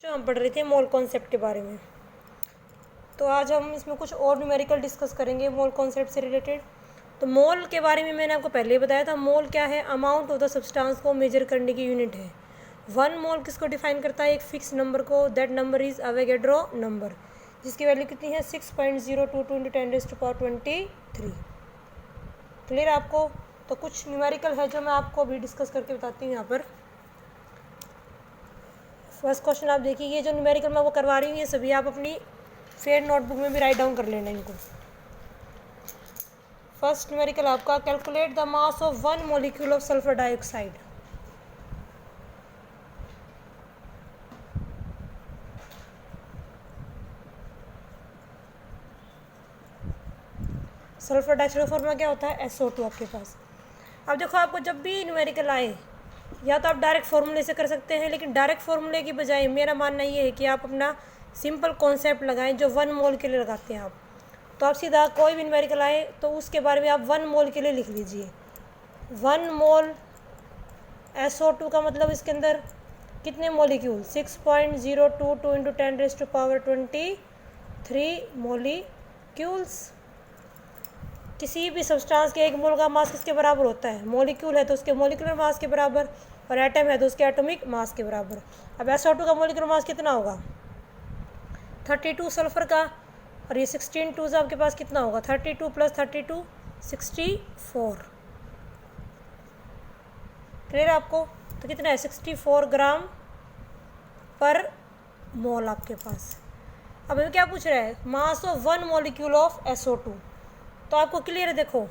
जो हम पढ़ रहे थे मोल कॉन्सेप्ट के बारे में, तो आज हम इसमें कुछ और न्यूमेरिकल डिस्कस करेंगे मोल कॉन्सेप्ट से रिलेटेड। तो मोल के बारे में मैंने आपको पहले ही बताया था। मोल क्या है? अमाउंट ऑफ द सब्सटेंस को मेजर करने की यूनिट है। 1 मोल किसको डिफाइन करता है? एक फिक्स नंबर को। That number is Avogadro number, जिसकी वैल्यू कितनी है? 6.022 × 10⁻23। क्लियर आपको? तो कुछ न्यूमेरिकल है जो मैं आपको अभी डिस्कस करके बताती हूँ यहाँ पर। फर्स्ट क्वेश्चन आप देखिए, ये जो न्यूमेरिकल मैं वो करवा रही हूँ, ये सभी आप अपनी फेयर नोटबुक में भी राइट डाउन कर लेना इनको। फर्स्ट न्यूमेरिकल आपका, calculate the mass of 1 molecule of sulphur dioxide. Sulphur dioxide का फॉर्मूला क्या होता है? SO2 आपके पास। अब देखो, आपको जब भी न्यूमेरिकल आए, या तो आप डायरेक्ट फार्मूले से कर सकते हैं, लेकिन डायरेक्ट फार्मूले की बजाय मेरा मानना ये है कि आप अपना सिंपल कॉन्सेप्ट लगाएं जो 1 मोल के लिए लगाते हैं आप। तो आप सीधा कोई भी न्यूमेरिकल आए तो उसके बारे में आप 1 मोल के लिए लिख लीजिए। 1 मोल SO2 का मतलब इसके अंदर कितने मॉलिक्यूल? 6.022 × 10⁻23 मॉलिक्यूल्स। किसी भी सब्सटेंस के एक मोल का मास किसके बराबर होता है? मॉलिक्यूल है तो उसके मॉलिक्यूलर मास के बराबर, और एटम है तो उसके एटॉमिक मास के बराबर। अब SO2 का मॉलिक्यूलर मास कितना होगा? 32 सल्फर का, और ये 16 2 आपके पास कितना होगा? 32 + 32 64। क्लियर आपको? तो कितना है? 64 ग्राम पर मोल आपके पास। अब हमें क्या पूछ रहा है? Mass of 1 molecule of SO2। तो आपको क्लियर है? देखो,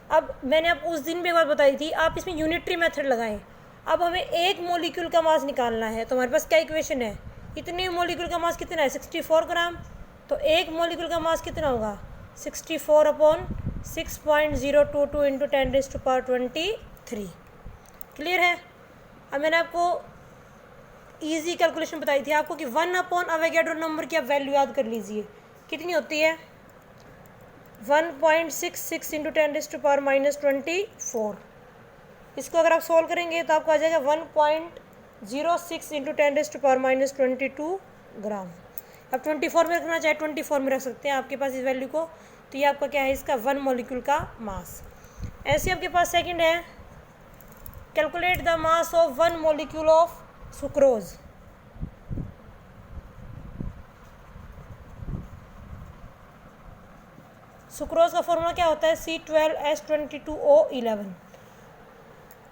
अब मैंने आपको उस दिन भी एक बात बताई थी, आप इसमें यूनिटरी मेथड लगाएं। अब हमें एक मॉलिक्यूल का मास निकालना है, तो हमारे पास क्या इक्वेशन है? इतने मॉलिक्यूल का मास कितना है? 64 ग्राम। तो एक मॉलिक्यूल का मास कितना होगा? 64/6.022 × 10⁻23। क्लियर है? अब मैंने आपको इजी कैलकुलेशन बताई थी आपको कि 1/अवोगाड्रो नंबर की आप वैल्यू याद कर लीजिए। कितनी होती है? 1.66 × 10⁻24। इसको अगर आप सोल्व करेंगे तो आपको आ जाएगा 1.06 × 10⁻22 ग्राम। अब 24 में रखना चाहे 24 में रख सकते हैं आपके पास इस वैल्यू को। तो ये आपका क्या है? इसका 1 मॉलिक्यूल का मास। ऐसे आपके पास सेकंड है, calculate the mass of 1 molecule of sucrose. Sucrose का फॉर्मूला क्या होता है? C12H22O11।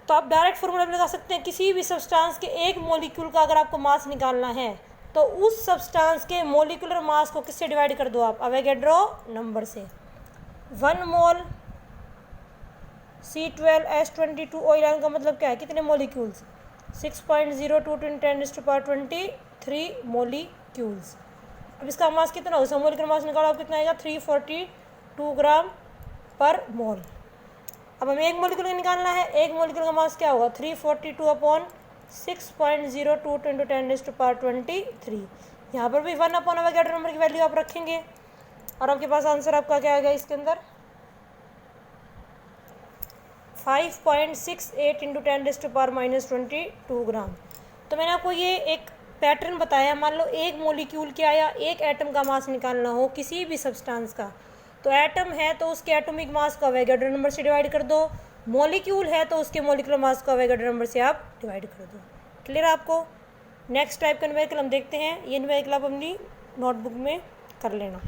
तो आप डायरेक्ट फॉर्मूला भी लगा सकते हैं। किसी भी सब्सटेंस के एक मॉलिक्यूल का अगर आपको मास निकालना है तो उस सब्सटेंस के मॉलिक्यूलर मास को किससे डिवाइड कर दो आप? अवोगाड्रो नंबर से। 1 मोल C12H22O11 का मतलब क्या है? कितने मॉलिक्यूल्स? 6.022 × 10⁻23 मॉलिक्यूल्स। अब इसका मास कितना होगा? इसका मॉलिक्यूलर मास निकालो, आप कितना आएगा? 342 ग्राम पर मोल। अब हमें एक मॉलिक्यूल का निकालना है। एक मॉलिक्यूल का मास क्या होगा? 342/6.022 × 10⁻23। यहाँ पर भी 1/अवोगाड्रो नंबर की वैल्यू आप रखेंगे, और आपके पास आंसर आपका क्या आएगा? इसके अंदर 5.68 × 10⁻22 ग्राम। तो मैंने आपको ये एक पैटर्न बताया। मान लो एक मॉलिक्यूल क्या या एक एटम का मास निकालना हो किसी भी सब्सटेंस का, तो एटम है तो उसके एटॉमिक मास को अवोगाड्रो नंबर से डिवाइड कर दो। मॉलिक्यूल है तो उसके मॉलिक्यूलर मास को अवोगाड्रो नंबर से आप डिवाइड कर दो। क्लियर आपको? नेक्स्ट टाइप का न्यूमेरिकल हम देखते हैं। ये न्यूमेरिकल आप अपनी नोटबुक में कर लेना।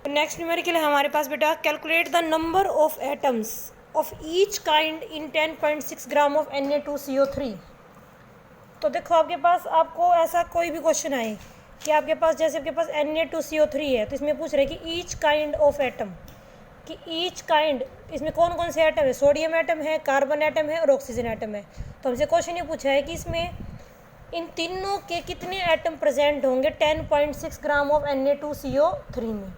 तो नेक्स्ट न्यूमेरिकल है हमारे पास बेटा, calculate the number of atoms of each kind in 10.6 gram of Na2CO3। तो देखो, आपके पास आपको ऐसा कोई भी क्वेश्चन आए कि आपके पास, जैसे आपके पास Na2CO3 है, तो इसमें पूछ रहे हैं कि ईच काइंड ऑफ एटम, कि ईच काइंड इसमें कौन कौन से एटम है? सोडियम एटम है, कार्बन एटम है और ऑक्सीजन एटम है। तो हमसे क्वेश्चन ये पूछा है कि इसमें इन तीनों के कितने एटम प्रेजेंट होंगे 10.6 ग्राम ऑफ Na2CO3 में।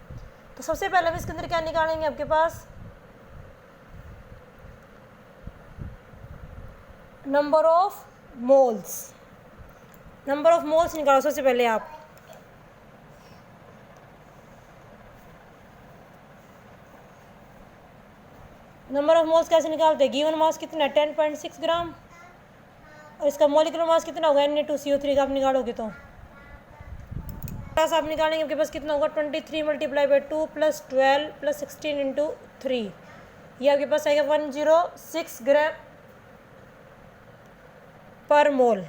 तो सबसे पहले हम इसके अंदर क्या निकालेंगे? आपके पास number of moles. Number of moles निकालो सबसे पहले आप। नंबर ऑफ मोल्स कैसे निकालते हैं? गिवन मास कितना है? 10.6 ग्राम, और इसका मॉलिक्यूलर मास कितना होगा Na2CO3 का आप निकालोगे तो प्लस आप निकालेंगे आपके पास कितना होगा 23 multiply by 2 plus 12 plus 16 into 3, ये आपके पास आएगा 106 ग्राम पर मोल।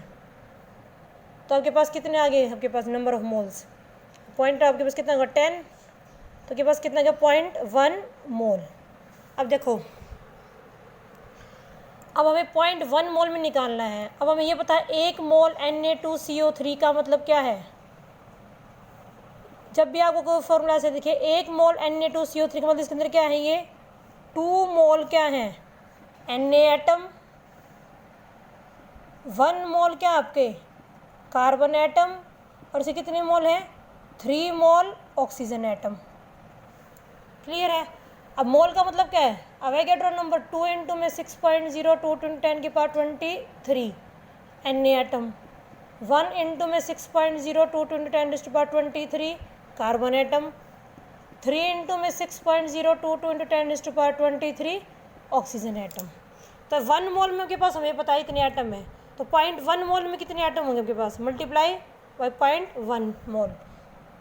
तो आपके पास कितने आ गए, आपके पास नंबर ऑफ मोल्स, पॉइंट आपके पास कितना होगा 10, तो आपके पास कितना होगा 0.1 मोल। अब देखो, अब हमें 0.1 मोल में निकालना है। अब हमें ये पता है 1 मोल Na2CO3 का मतलब क्या है। जब भी आपको कोई फॉर्मूला से दिखे 1 मोल Na2CO3 का मतलब इसके अंदर क्या है, ये 2 मोल क्या है Na एटम, 1 मोल क्या आपके कार्बन एटम, और इसे कितने मोल है 3 मोल ऑक्सीजन एटम। क्लियर है। अब मोल का मतलब क्या है, अवोगाड्रो नंबर 2 इंटू में 6.02 × 10⁻23 Na एटम, 1 इंटू में 6.02 × 10⁻23 कार्बन एटम, 3 इंटू में 6.02 × 10⁻23 ऑक्सीजन एटम। तो 1 मोल में आपके पास हमें पता है इतने एटम है, तो 0.1 मोल में कितने एटम होंगे आपके पास, मल्टीप्लाई बाई 0.1 मोल।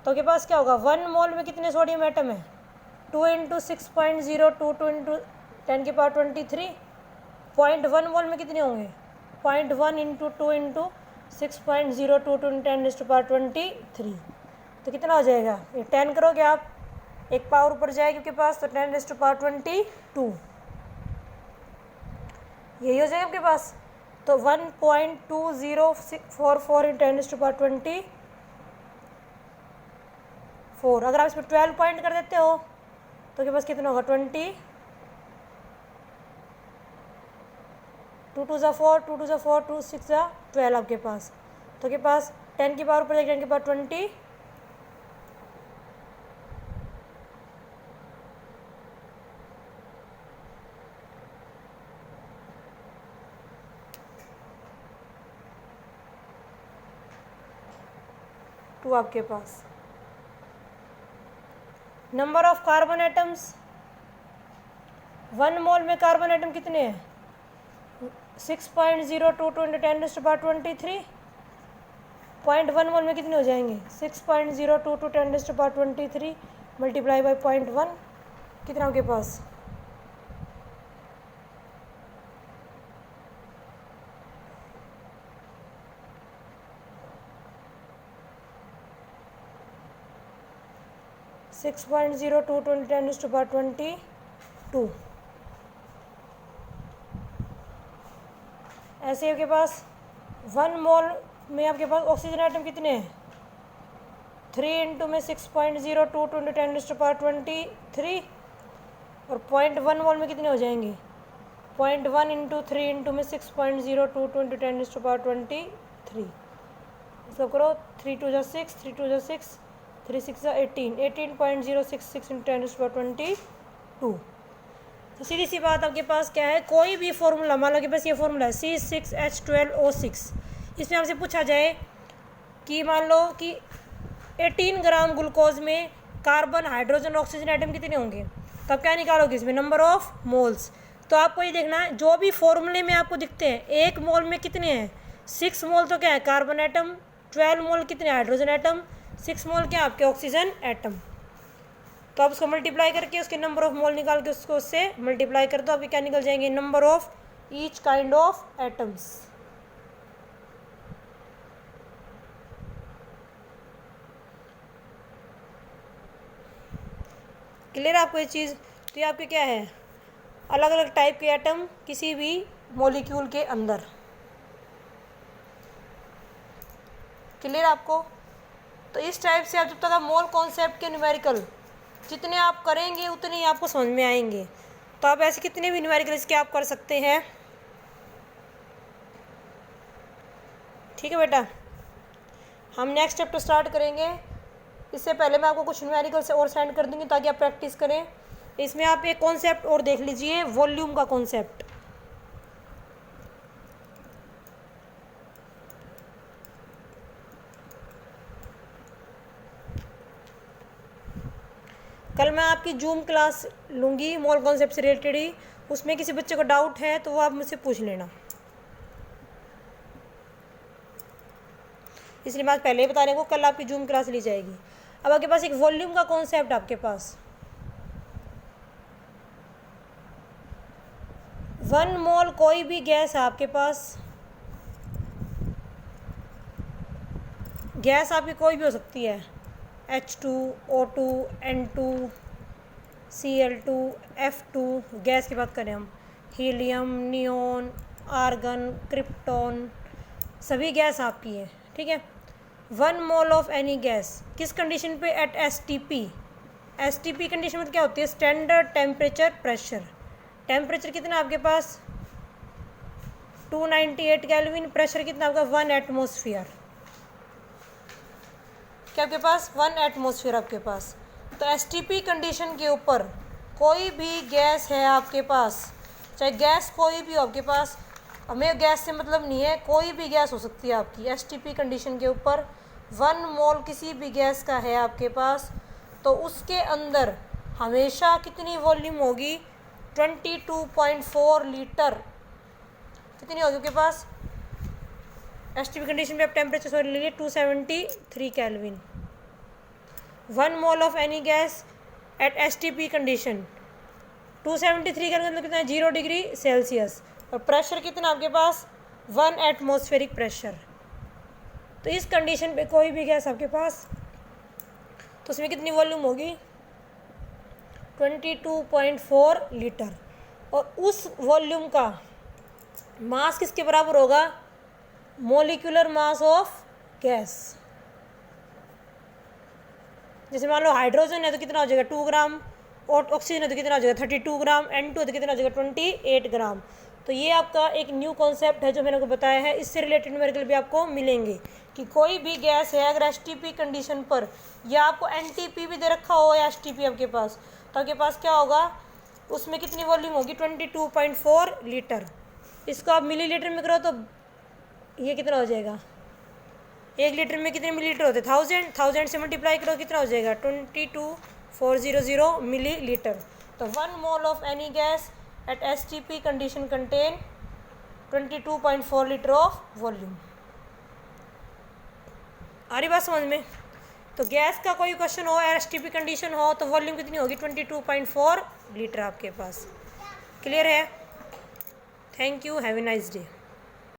तो आपके पास क्या होगा 1 मोल में कितने सोडियम एटम है 2 इंटू 6.02 इंटू 10⁻23, 0.1 मोल में कितने होंगे 0.1 इंटू 2 इंटू 6.02 × 10⁻23, तो कितना हो जाएगा, ये 10 करोगे आप, एक पावर ऊपर जाएगी आपके पास, तो 10⁻22 यही हो जाएगा आपके पास। तो 1.2044 × 10⁻24, अगर आप इसमें 12 पॉइंट कर देते हो तो के पास कितना होगा 20, 2 2 ज़ा 4, 2 2 ज़ा 4, 2 6 ज़ा 12 आपके पास, तो के पास 10 की पावर ऊपर जाएगी 10 की पावर 20, टू आपके पास। नंबर ऑफ कार्बन एटम्स, 1 मोल में कार्बन एटम कितने हैं 6.02 × 10⁻23, 0.1 मोल में कितने हो जाएंगे 6.02 × 10⁻23 मल्टीप्लाई बाई 0.1, कितना आपके पास 6.02 × 10⁻22। ऐसे आपके पास 1 मोल में आपके पास ऑक्सीजन आइटम कितने हैं 3 इंटू में 6.02 × 10⁻23, और 0.1 मोल में कितने हो जाएंगे 0.1 इंटू 3 इंटू में 6.02 × 10⁻23, इसको करो 3 2 ज़ा 6, 3 2 ज़ा 6, 3 6 ज़ा 18, 18.066 × 10⁻22। तो सीधी सी बात आपके पास क्या है, कोई भी फॉर्मूला, मान लो कि बस ये फॉर्मूला है C6H12O6, इसमें आपसे पूछा जाए कि मान लो कि 18 ग्राम ग्लूकोज में कार्बन हाइड्रोजन ऑक्सीजन आइटम कितने होंगे, तो आप क्या निकालोगे इसमें नंबर ऑफ मोल्स। तो आपको ये देखना है जो भी फॉर्मूले में आपको दिखते हैं 1 मोल में कितने हैं 6 मोल, तो क्या है कार्बन एटम, 12 मोल कितने हाइड्रोजन एटम, 6 मोल क्या आपके ऑक्सीजन एटम। तो आप उसको मल्टीप्लाई करके उसके नंबर ऑफ मोल निकाल के उसको उससे मल्टीप्लाई कर दो, आपके क्या निकल जाएंगे number of each kind of atoms. Clear आपको ये चीज़। तो ये आपके क्या है अलग अलग टाइप के एटम किसी भी मॉलिक्यूल के अंदर। क्लियर आपको। तो इस टाइप से आप जब तक आप मोल कॉन्सेप्ट के न्यूमेरिकल जितने आप करेंगे उतने ही आपको समझ में आएंगे। तो आप ऐसे कितने भी न्यूमेरिकल इसके आप कर सकते हैं। ठीक है बेटा, हम नेक्स्ट चैप्टर स्टार्ट करेंगे। इससे पहले मैं आपको कुछ न्यूमेरिकल से और सेंड कर दूंगी ताकि आप प्रैक्टिस करें। इसमें आप एक कॉन्सेप्ट और देख लीजिए, वॉल्यूम का कॉन्सेप्ट। कल मैं आपकी जूम क्लास लूँगी मोल कॉन्सेप्ट से रिलेटेड ही, उसमें किसी बच्चे को डाउट है तो वो आप मुझसे पूछ लेना। इसलिए मैं पहले ही बता रही हूँ, कल आपकी जूम क्लास ली जाएगी। अब आपके पास एक वॉल्यूम का कॉन्सेप्ट आपके पास, 1 मोल कोई भी गैस है आपके पास, गैस आपकी कोई भी हो सकती है, H2, O2, N2, Cl2, F2, gas की बात करें हम, हीलियम, नियोन, आर्गन, क्रिप्टॉन, सभी गैस आपकी है, ठीक है। 1 मोल ऑफ एनी गैस किस कंडीशन पे, एट STP। STP कंडीशन में क्या होती है, स्टैंडर्ड टेम्परेचर प्रेशर। टेम्परेचर कितना आपके पास 298 केल्विन, प्रेशर कितना आपका 1 एटमोसफियर, क्या आपके पास 1 एटमोसफियर आपके पास। तो STP कंडीशन के ऊपर कोई भी गैस है आपके पास, चाहे गैस कोई भी हो आपके पास, हमें गैस से मतलब नहीं है, कोई भी गैस हो सकती है आपकी, STP कंडीशन के ऊपर 1 मोल किसी भी गैस का है आपके पास, तो उसके अंदर हमेशा कितनी वॉल्यूम होगी, 22.4 लीटर कितनी होगी आपके पास। STP कंडीशन पे आप टेम्परेचर सॉरी ले लीजिए 273 kelvin. 1 mole of any gas at STP condition 273 kelvin मतलब कितना है 0 डिग्री सेल्सियस, और प्रेशर कितना आपके पास 1 एटमॉस्फेरिक प्रेशर। तो इस कंडीशन पे कोई भी गैस आपके पास, तो उसमें कितनी वॉल्यूम होगी 22.4 लीटर, और उस वॉल्यूम का मास किसके बराबर होगा, मोलिकुलर मास ऑफ गैस। जैसे मान लो हाइड्रोजन है तो कितना हो जाएगा 2 ग्राम, और ऑक्सीजन है तो कितना हो जाएगा 32 ग्राम, N2 है तो कितना हो जाएगा 28 ग्राम। तो ये आपका एक न्यू कॉन्सेप्ट है जो मैंने आपको बताया है, इससे रिलेटेड न्यूमेरिकल भी आपको मिलेंगे कि कोई भी गैस है अगर STP कंडीशन पर, या आपको NTP भी दे रखा हो या STP आपके पास, तो आपके पास क्या होगा, उसमें कितनी वॉल्यूम होगी 22.4 लीटर। इसको आप मिलीलीटर में करो तो ये कितना हो जाएगा, 1 लीटर में कितने मिलीलीटर होते हैं 1000 से मल्टीप्लाई करो कितना हो जाएगा 22400 मिलीलीटर। तो 1 mole of any gas at STP condition contain 22.4 litre of volume. आ रही बात समझ में। तो गैस का कोई क्वेश्चन हो, STP कंडीशन हो, तो वॉल्यूम कितनी होगी 22.4 लीटर आपके पास। क्लियर है? Thank you, have a nice day.